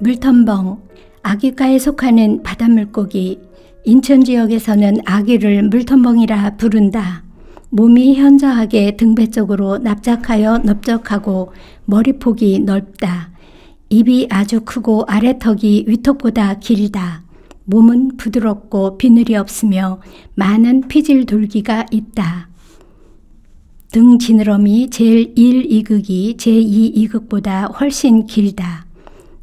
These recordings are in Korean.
물텀벙, 아귀과에 속하는 바닷물고기. 인천 지역에서는 아귀를 물텀벙이라 부른다. 몸이 현저하게 등배 쪽으로 납작하여 넓적하고 머리폭이 넓다. 입이 아주 크고 아래턱이 위턱보다 길다. 몸은 부드럽고 비늘이 없으며 많은 피질 돌기가 있다. 등 지느러미 제1 이극이 제2 이극보다 훨씬 길다.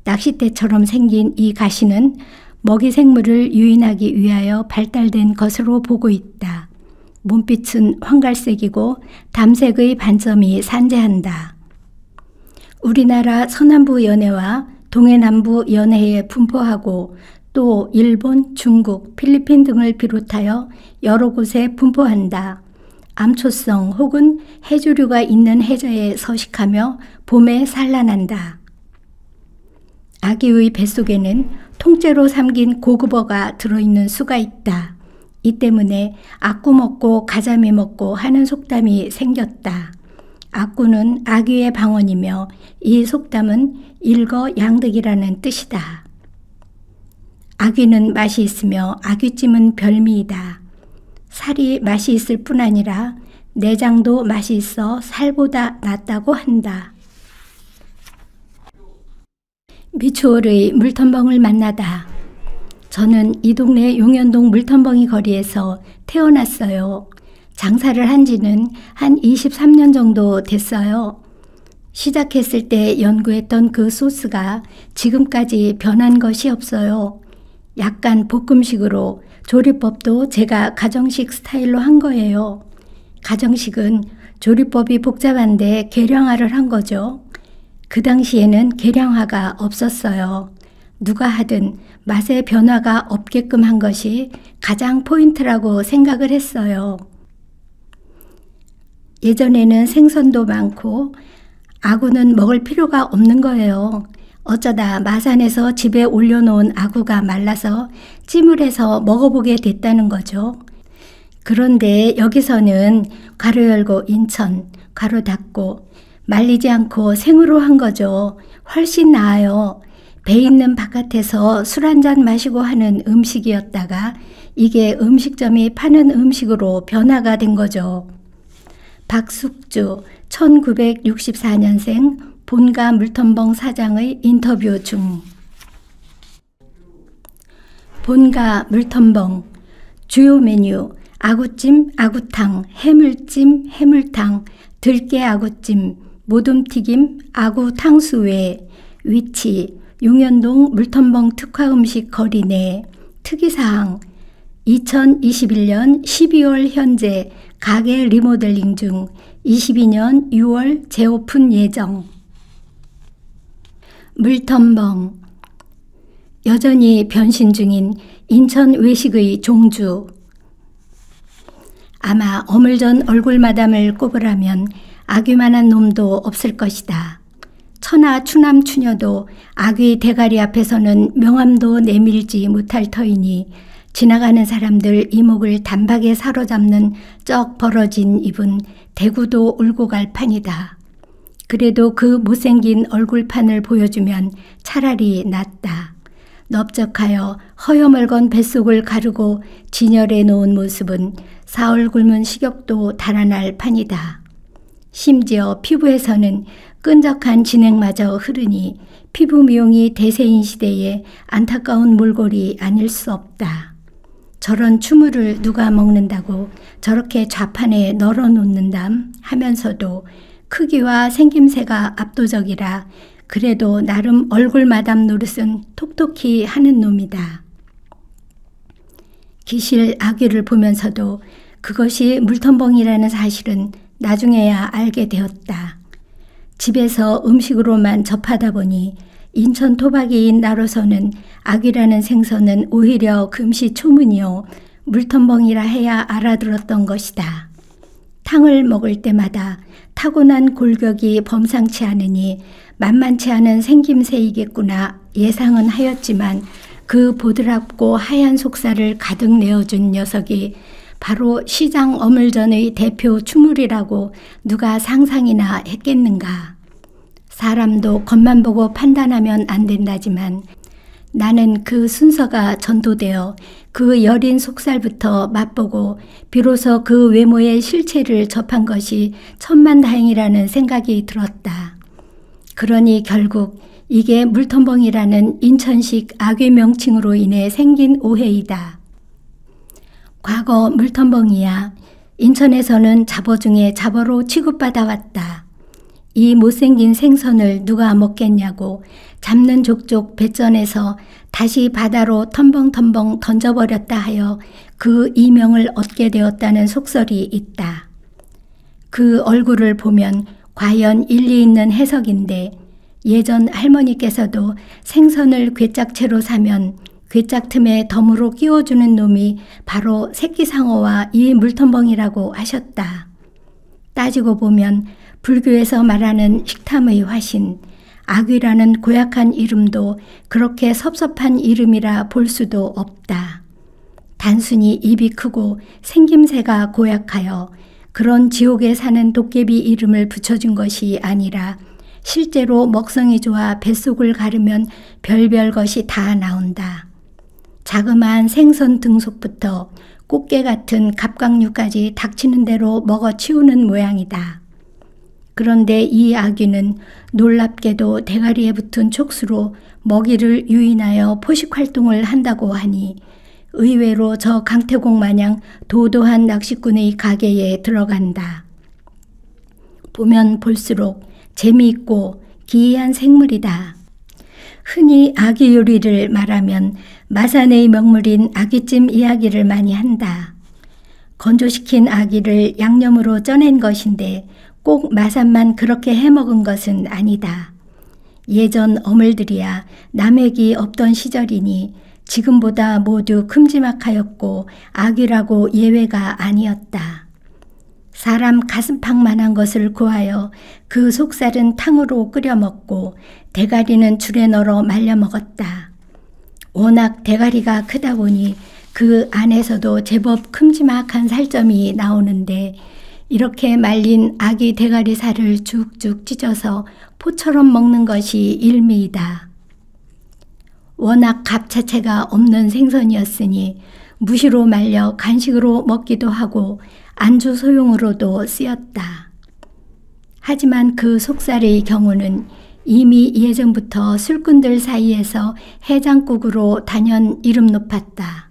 낚싯대처럼 생긴 이 가시는 먹이 생물을 유인하기 위하여 발달된 것으로 보고 있다. 몸빛은 황갈색이고 담색의 반점이 산재한다. 우리나라 서남부 연해와 동해남부 연해에 분포하고 또 일본, 중국, 필리핀 등을 비롯하여 여러 곳에 분포한다. 암초성 혹은 해조류가 있는 해저에 서식하며 봄에 산란한다. 아귀의 뱃속에는 통째로 삼긴 고급어가 들어있는 수가 있다. 이 때문에 아구 먹고 가자미 먹고 하는 속담이 생겼다. 아구는 아귀의 방언이며 이 속담은 일거양득이라는 뜻이다. 아귀는 맛이 있으며 아귀찜은 별미이다. 살이 맛이 있을 뿐 아니라 내장도 맛이 있어 살보다 낫다고 한다. 미추홀의 물텀벙을 만나다. 저는 이 동네 용현동 물텀벙이 거리에서 태어났어요. 장사를 한 지는 한 23년 정도 됐어요. 시작했을 때 연구했던 그 소스가 지금까지 변한 것이 없어요. 약간 볶음식으로 조리법도 제가 가정식 스타일로 한 거예요. 가정식은 조리법이 복잡한데 계량화를 한 거죠. 그 당시에는 계량화가 없었어요. 누가 하든 맛의 변화가 없게끔 한 것이 가장 포인트라고 생각을 했어요. 예전에는 생선도 많고 아구는 먹을 필요가 없는 거예요. 어쩌다 마산에서 집에 올려놓은 아구가 말라서 찜을 해서 먹어보게 됐다는 거죠. 그런데 여기서는 괄호 열고 인천, 괄호 닫고 말리지 않고 생으로 한 거죠. 훨씬 나아요. 배 있는 바깥에서 술 한잔 마시고 하는 음식이었다가 이게 음식점이 파는 음식으로 변화가 된 거죠. 박숙주 1964년생 본가 물텀벙 사장의 인터뷰 중. 본가 물텀벙 주요 메뉴 아구찜, 아구탕, 해물찜, 해물탕, 들깨 아구찜, 모둠튀김, 아구 탕수 외. 위치 용현동 물텀벙 특화음식 거리 내. 특이사항 2021년 12월 현재 가게 리모델링 중 22년 6월 재오픈 예정. 물텀벙 여전히 변신 중인 인천 외식의 종주. 아마 어물전 얼굴마담을 꼽으라면 아귀만한 놈도 없을 것이다. 천하 추남 추녀도 아귀 대가리 앞에서는 명함도 내밀지 못할 터이니 지나가는 사람들 이목을 단박에 사로잡는 쩍 벌어진 입은 대구도 울고 갈 판이다. 그래도 그 못생긴 얼굴판을 보여주면 차라리 낫다. 넓적하여 허여멀건 뱃속을 가르고 진열해 놓은 모습은 사흘 굶은 식욕도 달아날 판이다. 심지어 피부에서는 끈적한 진액마저 흐르니 피부 미용이 대세인 시대에 안타까운 몰골이 아닐 수 없다. 저런 추물을 누가 먹는다고 저렇게 좌판에 널어놓는담 하면서도 크기와 생김새가 압도적이라 그래도 나름 얼굴 마담 노릇은 톡톡히 하는 놈이다. 기실 아귀를 보면서도 그것이 물텀벙이라는 사실은 나중에야 알게 되었다. 집에서 음식으로만 접하다 보니 인천 토박이인 나로서는 아귀라는 생선은 오히려 금시초문이요 물텀벙이라 해야 알아들었던 것이다. 탕을 먹을 때마다 타고난 골격이 범상치 않으니 만만치 않은 생김새이겠구나 예상은 하였지만 그 보드랍고 하얀 속살을 가득 내어준 녀석이 바로 시장 어물전의 대표 추물이라고 누가 상상이나 했겠는가. 사람도 겉만 보고 판단하면 안 된다지만 나는 그 순서가 전도되어 그 여린 속살부터 맛보고 비로소 그 외모의 실체를 접한 것이 천만다행이라는 생각이 들었다. 그러니 결국 이게 물텀벙이라는 인천식 악의 명칭으로 인해 생긴 오해이다. 과거 물텀벙이야 인천에서는 잡어 중에 잡어로 취급받아 왔다. 이 못생긴 생선을 누가 먹겠냐고 잡는 족족 배전해서 다시 바다로 텀벙텀벙 던져버렸다 하여 그 이명을 얻게 되었다는 속설이 있다. 그 얼굴을 보면 과연 일리 있는 해석인데 예전 할머니께서도 생선을 괴짝채로 사면 괴짝 틈에 덤으로 끼워주는 놈이 바로 새끼상어와 이 물텀벙이라고 하셨다. 따지고 보면 불교에서 말하는 식탐의 화신, 악귀라는 고약한 이름도 그렇게 섭섭한 이름이라 볼 수도 없다. 단순히 입이 크고 생김새가 고약하여 그런 지옥에 사는 도깨비 이름을 붙여준 것이 아니라 실제로 먹성이 좋아 뱃속을 가르면 별별 것이 다 나온다. 자그마한 생선 등속부터 꽃게 같은 갑각류까지 닥치는 대로 먹어치우는 모양이다. 그런데 이 아귀는 놀랍게도 대가리에 붙은 촉수로 먹이를 유인하여 포식활동을 한다고 하니 의외로 저 강태공 마냥 도도한 낚시꾼의 가게에 들어간다. 보면 볼수록 재미있고 기이한 생물이다. 흔히 아귀 요리를 말하면 마산의 명물인 아귀찜 이야기를 많이 한다. 건조시킨 아귀를 양념으로 쪄낸 것인데 꼭 마산만 그렇게 해먹은 것은 아니다. 예전 어물들이야 남획이 없던 시절이니 지금보다 모두 큼지막하였고 아귀라고 예외가 아니었다. 사람 가슴팍만한 것을 구하여 그 속살은 탕으로 끓여 먹고 대가리는 줄에 널어 말려 먹었다. 워낙 대가리가 크다 보니 그 안에서도 제법 큼지막한 살점이 나오는데 이렇게 말린 아귀 대가리 살을 쭉쭉 찢어서 포처럼 먹는 것이 일미이다. 워낙 값 자체가 없는 생선이었으니 무시로 말려 간식으로 먹기도 하고 안주 소용으로도 쓰였다. 하지만 그 속살의 경우는 이미 예전부터 술꾼들 사이에서 해장국으로 단연 이름 높았다.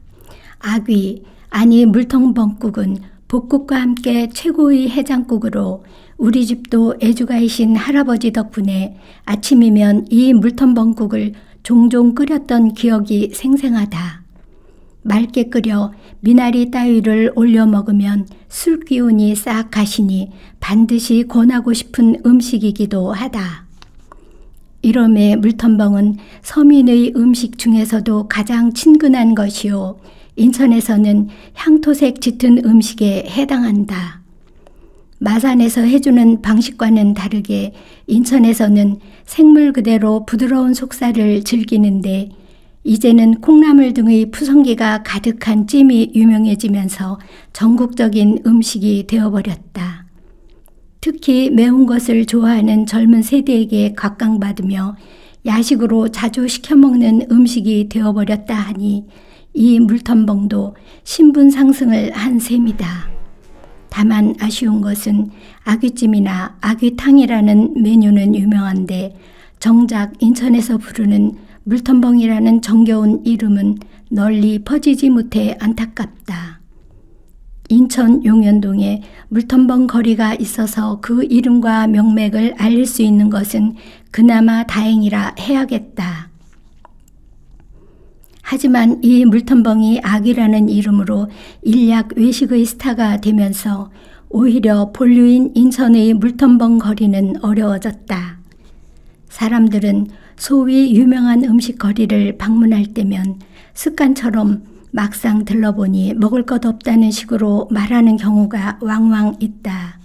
아귀, 아니 물텀벙국은 볶국과 함께 최고의 해장국으로 우리 집도 애주가이신 할아버지 덕분에 아침이면 이 물텀벙국을 종종 끓였던 기억이 생생하다. 맑게 끓여 미나리 따위를 올려 먹으면 술 기운이 싹 가시니 반드시 권하고 싶은 음식이기도 하다. 이러매 물텀벙은 서민의 음식 중에서도 가장 친근한 것이요 인천에서는 향토색 짙은 음식에 해당한다. 마산에서 해주는 방식과는 다르게 인천에서는 생물 그대로 부드러운 속살을 즐기는데 이제는 콩나물 등의 푸성기가 가득한 찜이 유명해지면서 전국적인 음식이 되어버렸다. 특히 매운 것을 좋아하는 젊은 세대에게 각광받으며 야식으로 자주 시켜먹는 음식이 되어버렸다 하니 이 물텀벙도 신분 상승을 한 셈이다. 다만 아쉬운 것은 아귀찜이나 아귀탕이라는 메뉴는 유명한데 정작 인천에서 부르는 물텀벙이라는 정겨운 이름은 널리 퍼지지 못해 안타깝다. 인천 용현동에 물텀벙 거리가 있어서 그 이름과 명맥을 알릴 수 있는 것은 그나마 다행이라 해야겠다. 하지만 이 물텀벙이 악이라는 이름으로 일약 외식의 스타가 되면서 오히려 본류인 인천의 물텀벙 거리는 어려워졌다. 사람들은 소위 유명한 음식 거리를 방문할 때면 습관처럼 막상 들러보니 먹을 것 없다는 식으로 말하는 경우가 왕왕 있다.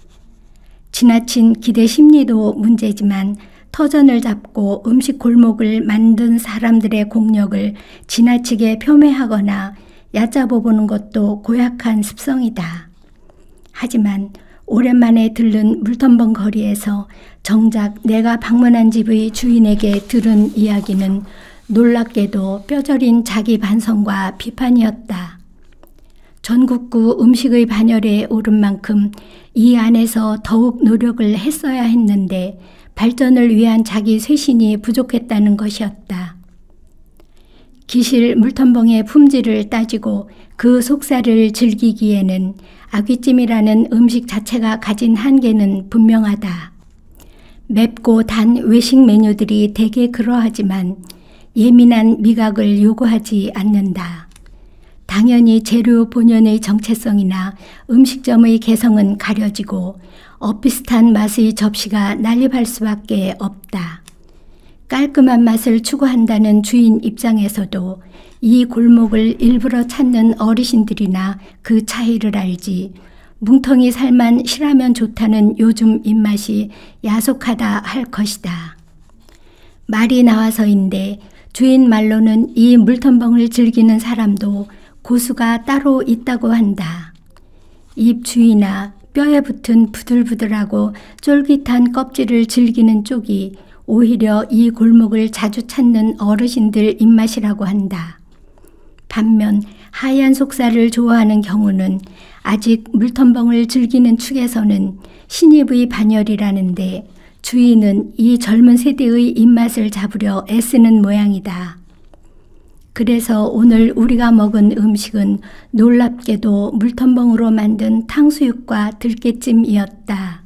지나친 기대 심리도 문제지만 터전을 잡고 음식 골목을 만든 사람들의 공력을 지나치게 폄훼하거나 얕잡아 보는 것도 고약한 습성이다. 하지만 오랜만에 들른 물텀벙 거리에서 정작 내가 방문한 집의 주인에게 들은 이야기는 놀랍게도 뼈저린 자기 반성과 비판이었다. 전국구 음식의 반열에 오른 만큼 이 안에서 더욱 노력을 했어야 했는데 발전을 위한 자기 쇄신이 부족했다는 것이었다. 기실 물텀벙의 품질을 따지고 그 속살을 즐기기에는 아귀찜이라는 음식 자체가 가진 한계는 분명하다. 맵고 단 외식 메뉴들이 대개 그러하지만 예민한 미각을 요구하지 않는다. 당연히 재료 본연의 정체성이나 음식점의 개성은 가려지고 엇비슷한 맛의 접시가 난립할 수밖에 없다. 깔끔한 맛을 추구한다는 주인 입장에서도 이 골목을 일부러 찾는 어르신들이나 그 차이를 알지 뭉텅이 살만 실하면 좋다는 요즘 입맛이 야속하다 할 것이다. 말이 나와서인데 주인 말로는 이 물텀벙을 즐기는 사람도 고수가 따로 있다고 한다. 입 주위나 뼈에 붙은 부들부들하고 쫄깃한 껍질을 즐기는 쪽이 오히려 이 골목을 자주 찾는 어르신들 입맛이라고 한다. 반면 하얀 속살을 좋아하는 경우는 아직 물텀벙을 즐기는 축에서는 신입의 반열이라는데 주인은 이 젊은 세대의 입맛을 잡으려 애쓰는 모양이다. 그래서 오늘 우리가 먹은 음식은 놀랍게도 물텀벙으로 만든 탕수육과 들깨찜이었다.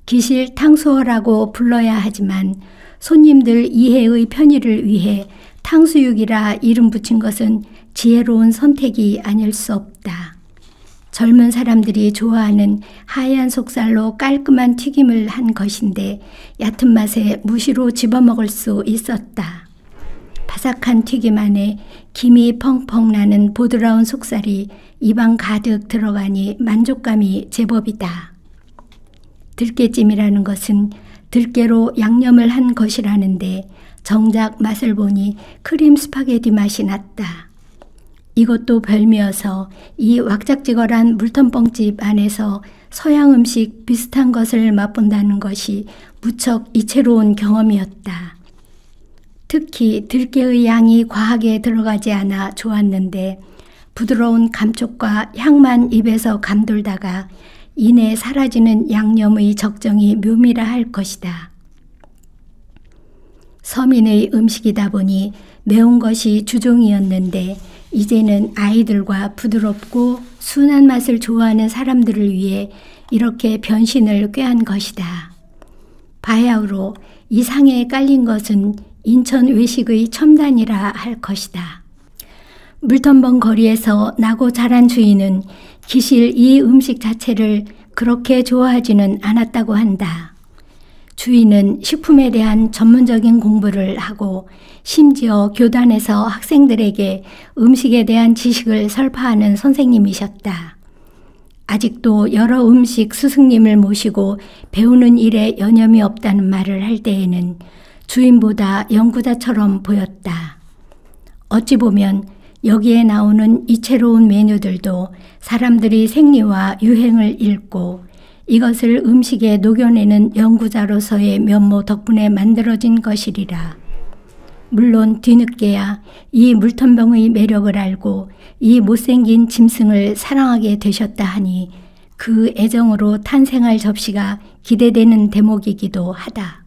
기실 탕수어라고 불러야 하지만 손님들 이해의 편의를 위해 탕수육이라 이름 붙인 것은 지혜로운 선택이 아닐 수 없다. 젊은 사람들이 좋아하는 하얀 속살로 깔끔한 튀김을 한 것인데 얕은 맛에 무시로 집어먹을 수 있었다. 바삭한 튀김 안에 김이 펑펑 나는 보드라운 속살이 입안 가득 들어가니 만족감이 제법이다. 들깨찜이라는 것은 들깨로 양념을 한 것이라는데 정작 맛을 보니 크림 스파게티 맛이 났다. 이것도 별미여서 이 왁작지껄한 물텀벙집 안에서 서양 음식 비슷한 것을 맛본다는 것이 무척 이채로운 경험이었다. 특히 들깨의 양이 과하게 들어가지 않아 좋았는데 부드러운 감촉과 향만 입에서 감돌다가 이내 사라지는 양념의 적정이 묘미라 할 것이다. 서민의 음식이다 보니 매운 것이 주종이었는데 이제는 아이들과 부드럽고 순한 맛을 좋아하는 사람들을 위해 이렇게 변신을 꾀한 것이다. 바야흐로 이 상에 깔린 것은 인천 외식의 첨단이라 할 것이다. 물텀벙 거리에서 나고 자란 주인은 기실 이 음식 자체를 그렇게 좋아하지는 않았다고 한다. 주인은 식품에 대한 전문적인 공부를 하고 심지어 교단에서 학생들에게 음식에 대한 지식을 설파하는 선생님이셨다. 아직도 여러 음식 스승님을 모시고 배우는 일에 여념이 없다는 말을 할 때에는 주인보다 연구자처럼 보였다. 어찌 보면 여기에 나오는 이채로운 메뉴들도 사람들이 생리와 유행을 읽고 이것을 음식에 녹여내는 연구자로서의 면모 덕분에 만들어진 것이리라. 물론 뒤늦게야 이 물텀벙의 매력을 알고 이 못생긴 짐승을 사랑하게 되셨다 하니 그 애정으로 탄생할 접시가 기대되는 대목이기도 하다.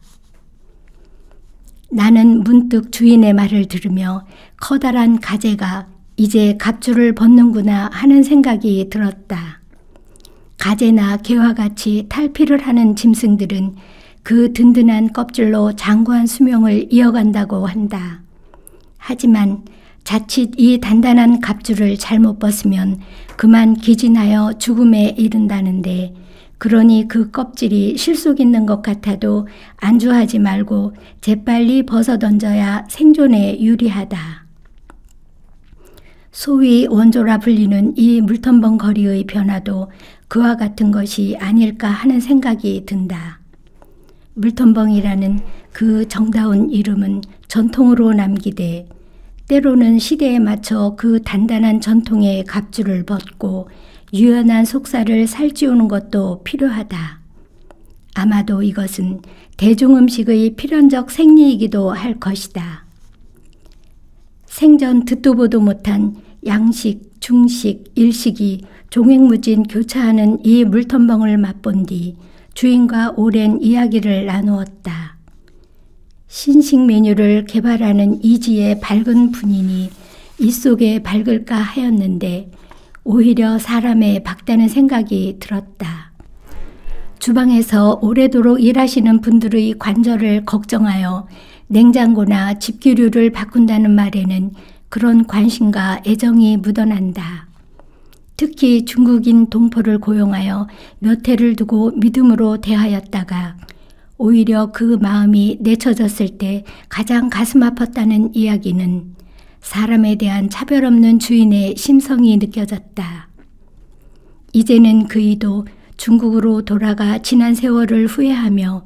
나는 문득 주인의 말을 들으며 커다란 가재가 이제 갑주를 벗는구나 하는 생각이 들었다. 가재나 개와 같이 탈피를 하는 짐승들은 그 든든한 껍질로 장구한 수명을 이어간다고 한다. 하지만 자칫 이 단단한 갑주를 잘못 벗으면 그만 기진하여 죽음에 이른다는데 그러니 그 껍질이 실속 있는 것 같아도 안주하지 말고 재빨리 벗어던져야 생존에 유리하다. 소위 원조라 불리는 이 물텀벙 거리의 변화도 그와 같은 것이 아닐까 하는 생각이 든다. 물텀벙이라는 그 정다운 이름은 전통으로 남기되 때로는 시대에 맞춰 그 단단한 전통의 갑주를 벗고 유연한 속살을 살찌우는 것도 필요하다. 아마도 이것은 대중음식의 필연적 생리이기도 할 것이다. 생전 듣도 보도 못한 양식, 중식, 일식이 종횡무진 교차하는 이 물텀벙을 맛본 뒤 주인과 오랜 이야기를 나누었다. 신식 메뉴를 개발하는 이지의 밝은 분인이 이 속에 밝을까 하였는데 오히려 사람에 박다는 생각이 들었다. 주방에서 오래도록 일하시는 분들의 관절을 걱정하여 냉장고나 집기류를 바꾼다는 말에는 그런 관심과 애정이 묻어난다. 특히 중국인 동포를 고용하여 몇 해를 두고 믿음으로 대하였다가 오히려 그 마음이 내쳐졌을 때 가장 가슴 아팠다는 이야기는 사람에 대한 차별 없는 주인의 심성이 느껴졌다. 이제는 그이도 중국으로 돌아가 지난 세월을 후회하며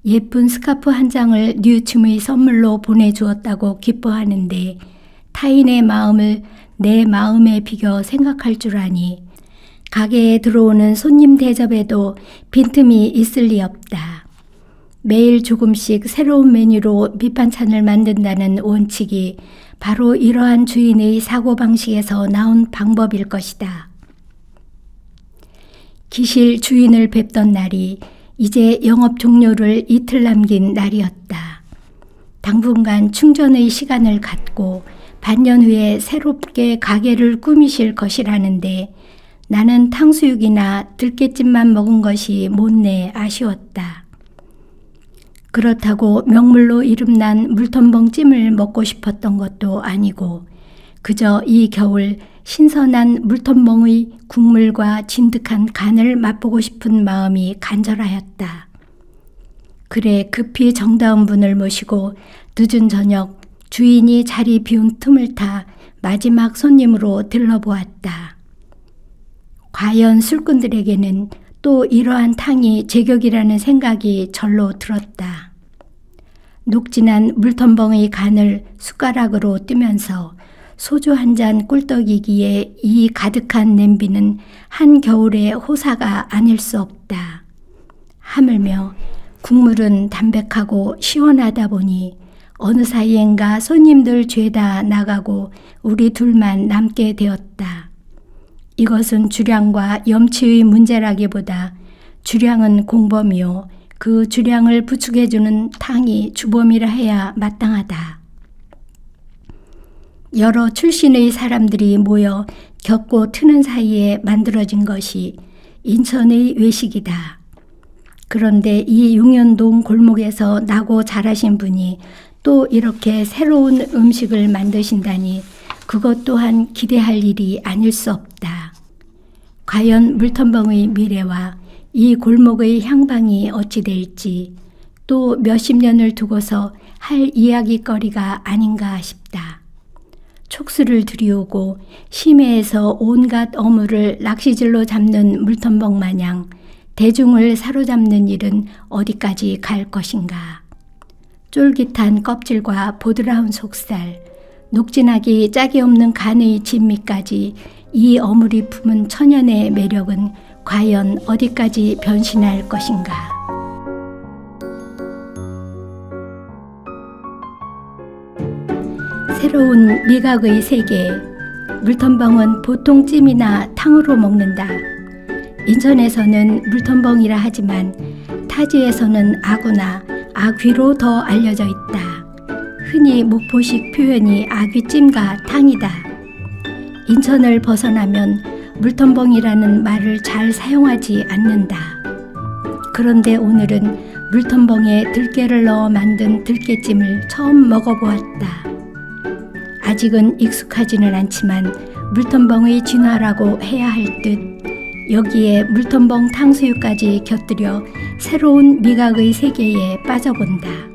예쁜 스카프 한 장을 류침의 선물로 보내주었다고 기뻐하는데 타인의 마음을 내 마음에 비겨 생각할 줄 아니 가게에 들어오는 손님 대접에도 빈틈이 있을 리 없다. 매일 조금씩 새로운 메뉴로 밑반찬을 만든다는 원칙이 바로 이러한 주인의 사고방식에서 나온 방법일 것이다. 기실 주인을 뵙던 날이 이제 영업 종료를 이틀 남긴 날이었다. 당분간 충전의 시간을 갖고 반년 후에 새롭게 가게를 꾸미실 것이라는데 나는 탕수육이나 들깨찜만 먹은 것이 못내 아쉬웠다. 그렇다고 명물로 이름난 물텀벙찜을 먹고 싶었던 것도 아니고 그저 이 겨울 신선한 물텀벙의 국물과 진득한 간을 맛보고 싶은 마음이 간절하였다. 그래 급히 정다운 분을 모시고 늦은 저녁 주인이 자리 비운 틈을 타 마지막 손님으로 들러보았다. 과연 술꾼들에게는 또 이러한 탕이 제격이라는 생각이 절로 들었다. 녹진한 물텀벙의 간을 숟가락으로 뜨면서 소주 한 잔 꿀떡이기에 이 가득한 냄비는 한겨울의 호사가 아닐 수 없다. 하물며 국물은 담백하고 시원하다 보니 어느 사이엔가 손님들 죄다 나가고 우리 둘만 남게 되었다. 이것은 주량과 염치의 문제라기보다 주량은 공범이요 그 주량을 부축해주는 탕이 주범이라 해야 마땅하다. 여러 출신의 사람들이 모여 겪고 트는 사이에 만들어진 것이 인천의 외식이다. 그런데 이 용현동 골목에서 나고 자라신 분이 또 이렇게 새로운 음식을 만드신다니 그것 또한 기대할 일이 아닐 수 없다. 과연 물텀벙의 미래와 이 골목의 향방이 어찌 될지 또 몇십 년을 두고서 할 이야기거리가 아닌가 싶다. 촉수를 들이우고 심해에서 온갖 어물을 낚시질로 잡는 물텀벙 마냥 대중을 사로잡는 일은 어디까지 갈 것인가. 쫄깃한 껍질과 보드라운 속살, 녹진하기 짝이 없는 간의 진미까지 이 어물이 품은 천연의 매력은 과연 어디까지 변신할 것인가. 새로운 미각의 세계, 물텀벙은 보통 찜이나 탕으로 먹는다. 인천에서는 물텀벙이라 하지만 타지에서는 아구나 아귀로 더 알려져 있다. 흔히 목포식 표현이 아귀찜과 탕이다. 인천을 벗어나면 물텀벙이라는 말을 잘 사용하지 않는다. 그런데 오늘은 물텀벙에 들깨를 넣어 만든 들깨찜을 처음 먹어보았다. 아직은 익숙하지는 않지만 물텀벙의 진화라고 해야 할 듯 여기에 물텀벙 탕수육까지 곁들여 새로운 미각의 세계에 빠져본다.